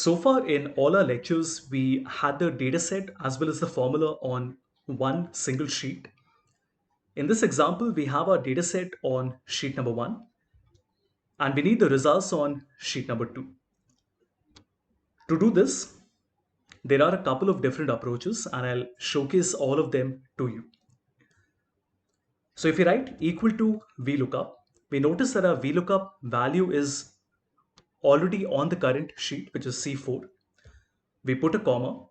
So far in all our lectures, we had the dataset as well as the formula on one single sheet. In this example, we have our dataset on sheet number one, and we need the results on sheet number two. To do this, there are a couple of different approaches, and I'll showcase all of them to you. So if you write equal to VLOOKUP, we notice that our VLOOKUP value is already on the current sheet, which is C4. We put a comma.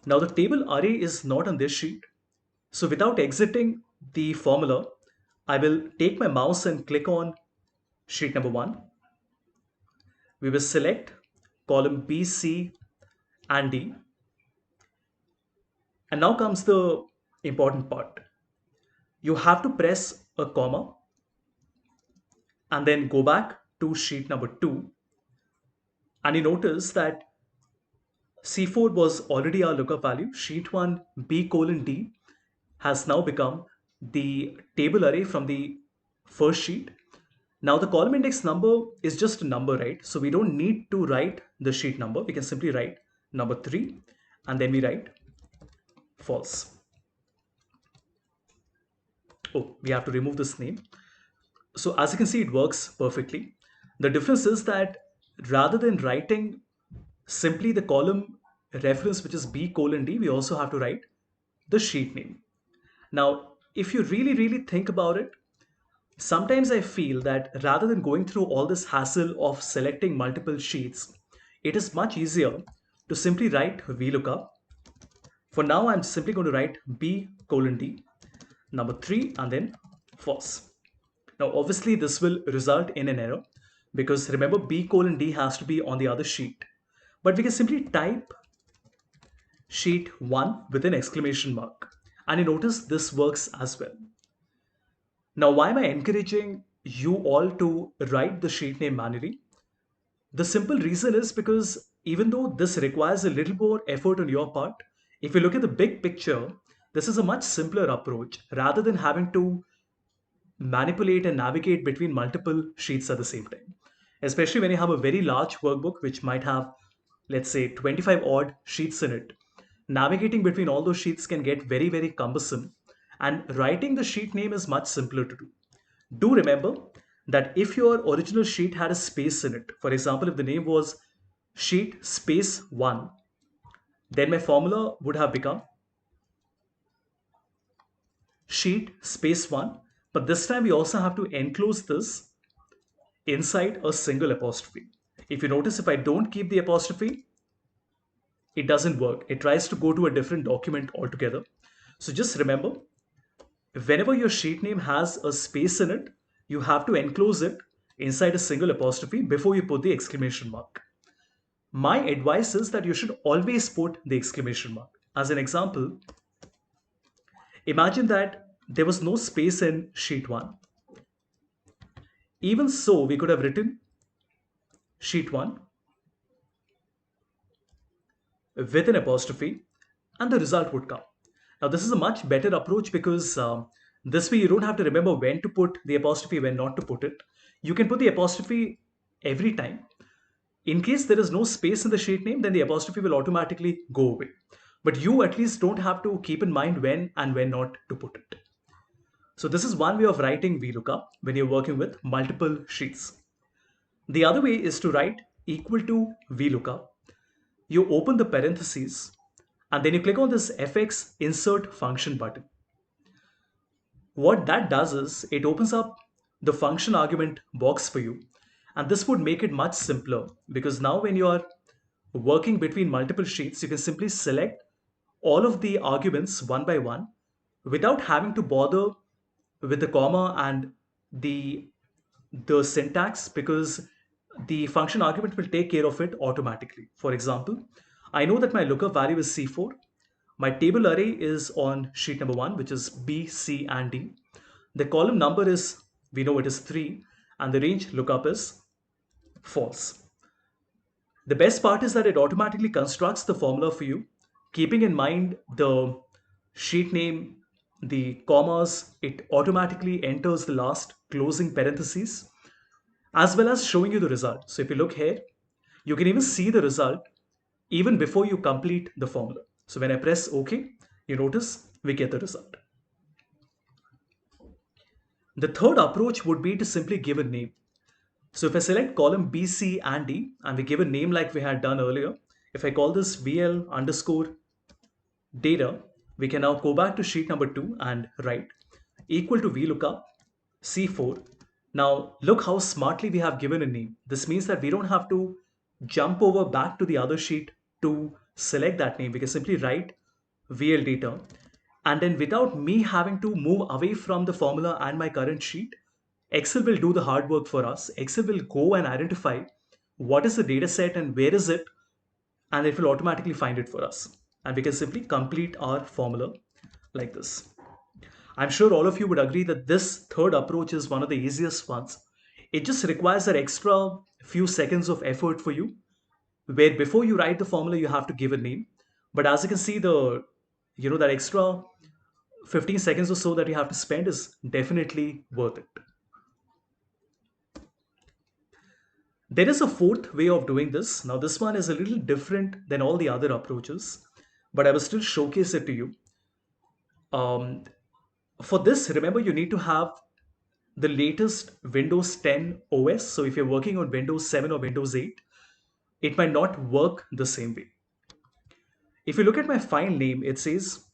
Now the table array is not on this sheet. So without exiting the formula, I will take my mouse and click on sheet number one. We will select column B, C, and D. And now comes the important part. You have to press a comma and then go back to sheet number two. And you notice that C4 was already our lookup value. Sheet 1 B colon D has now become the table array from the first sheet. Now the column index number is just a number, right? So we don't need to write the sheet number. We can simply write number 3 and then we write false. Oh, we have to remove this name. So as you can see, it works perfectly. The difference is that rather than writing simply the column reference, which is B colon D, we also have to write the sheet name. Now, if you really think about it, sometimes I feel that rather than going through all this hassle of selecting multiple sheets, it is much easier to simply write VLOOKUP. For now, I'm simply going to write B colon D, number 3, and then false. Now, obviously, this will result in an error because remember, B colon D has to be on the other sheet. But we can simply type sheet 1 with an exclamation mark. And you notice this works as well. Now, why am I encouraging you all to write the sheet name manually? The simple reason is because even though this requires a little more effort on your part, if you look at the big picture, this is a much simpler approach rather than having to manipulate and navigate between multiple sheets at the same time. Especially when you have a very large workbook, which might have, let's say, 25 odd sheets in it. Navigating between all those sheets can get very cumbersome, and writing the sheet name is much simpler to do. Do remember that if your original sheet had a space in it, for example, if the name was sheet space 1, then my formula would have become sheet space 1. But this time we also have to enclose this inside a single apostrophe. If you notice, if I don't keep the apostrophe, it doesn't work. It tries to go to a different document altogether. So just remember, whenever your sheet name has a space in it, you have to enclose it inside a single apostrophe before you put the exclamation mark. My advice is that you should always put the exclamation mark. As an example, imagine that there was no space in sheet 1. Even so, we could have written sheet 1 with an apostrophe and the result would come. Now, this is a much better approach because this way you don't have to remember when to put the apostrophe, when not to put it. You can put the apostrophe every time. In case there is no space in the sheet name, then the apostrophe will automatically go away. But you at least don't have to keep in mind when and when not to put it. So this is one way of writing VLOOKUP when you're working with multiple sheets. The other way is to write equal to VLOOKUP. You open the parentheses and then you click on this fx insert function button. What that does is it opens up the function argument box for you, and this would make it much simpler because now when you are working between multiple sheets, you can simply select all of the arguments one by one without having to bother with the comma and the syntax, because the function argument will take care of it automatically. For example, I know that my lookup value is C4. My table array is on sheet number 1, which is B, C, and D. The column number is, we know it is 3, and the range lookup is false. The best part is that it automatically constructs the formula for you, keeping in mind the sheet name, the commas, it automatically enters the last closing parentheses, as well as showing you the result. So if you look here, You can even see the result even before you complete the formula. So when I press OK, you notice we get the result. The third approach would be to simply give a name. So if I select column B, C, and D, and we give a name like we had done earlier, if I call this VL underscore data, we can now go back to sheet number 2 and write equal to VLOOKUP C4. Now look how smartly we have given a name. This means that we don't have to jump over back to the other sheet to select that name. We can simply write VL data, and then without me having to move away from the formula and my current sheet, Excel will do the hard work for us. Excel will go and identify what is the data set and where is it, and it will automatically find it for us. And we can simply complete our formula like this. I'm sure all of you would agree that this third approach is one of the easiest ones. It just requires that extra few seconds of effort for you, where before you write the formula, you have to give a name. But as you can see, that extra 15 seconds or so that you have to spend is definitely worth it. There is a fourth way of doing this. Now, this one is a little different than all the other approaches, but I will still showcase it to you. Um, for this, remember, you need to have the latest Windows 10 OS. So if you're working on Windows 7 or Windows 8, it might not work the same way. If you look at my file name, it says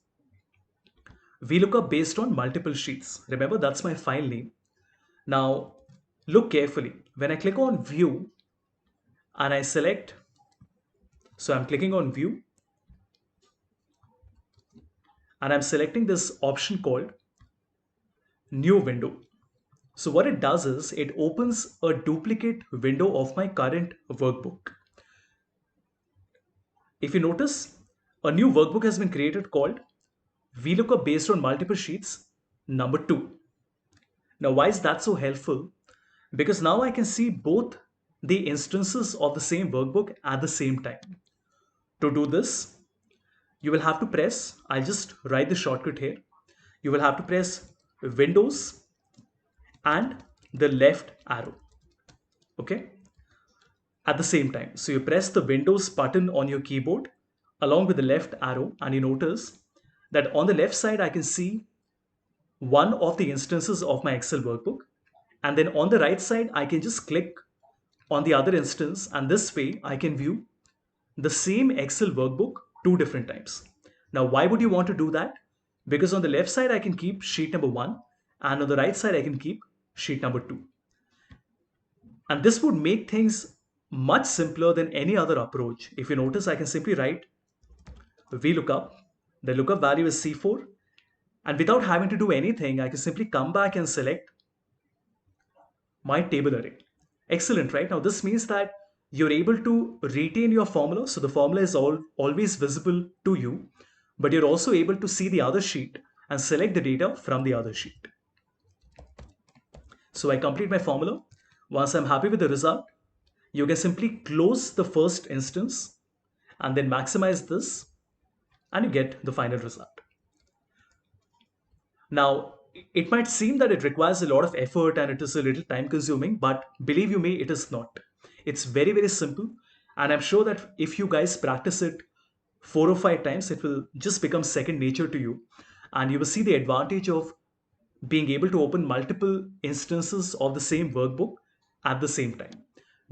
VLOOKUP based on multiple sheets. Remember, that's my file name. Now, look carefully. When I click on View and I select, so I'm clicking on View and I'm selecting this option called New Window. So what it does is it opens a duplicate window of my current workbook. If you notice, a new workbook has been created called VLOOKUP based on multiple sheets number 2. Now, why is that so helpful? Because now I can see both the instances of the same workbook at the same time. To do this, you will have to press, I'll just write the shortcut here. You will have to press Windows and the left arrow, okay, at the same time. So you press the Windows button on your keyboard along with the left arrow, and you notice that on the left side I can see one of the instances of my Excel workbook, and then on the right side I can just click on the other instance, and this way I can view the same Excel workbook two different times. Now, why would you want to do that? Because on the left side I can keep sheet number 1, and on the right side I can keep sheet number 2. And this would make things much simpler than any other approach. If you notice, I can simply write VLOOKUP, the lookup value is C4, and without having to do anything, I can simply come back and select my table array. Excellent, right? Now this means that you're able to retain your formula. So the formula is always visible to you, but you're also able to see the other sheet and select the data from the other sheet. So I complete my formula. Once I'm happy with the result, you can simply close the first instance and then maximize this, and you get the final result. Now, it might seem that it requires a lot of effort and it is a little time consuming, but believe you me, it is not. It's very, very simple. And I'm sure that if you guys practice it 4 or 5 times, it will just become second nature to you. And you will see the advantage of being able to open multiple instances of the same workbook at the same time.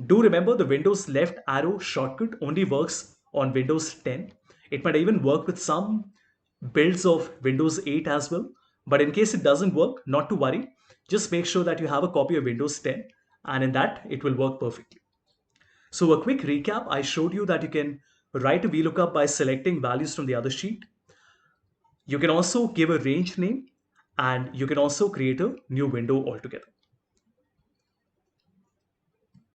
Do remember the Windows left arrow shortcut only works on Windows 10. It might even work with some builds of Windows 8 as well. But in case it doesn't work, not to worry. Just make sure that you have a copy of Windows 10, and in that it will work perfectly. So a quick recap, I showed you that you can write a VLOOKUP by selecting values from the other sheet. You can also give a range name, and you can also create a new window altogether.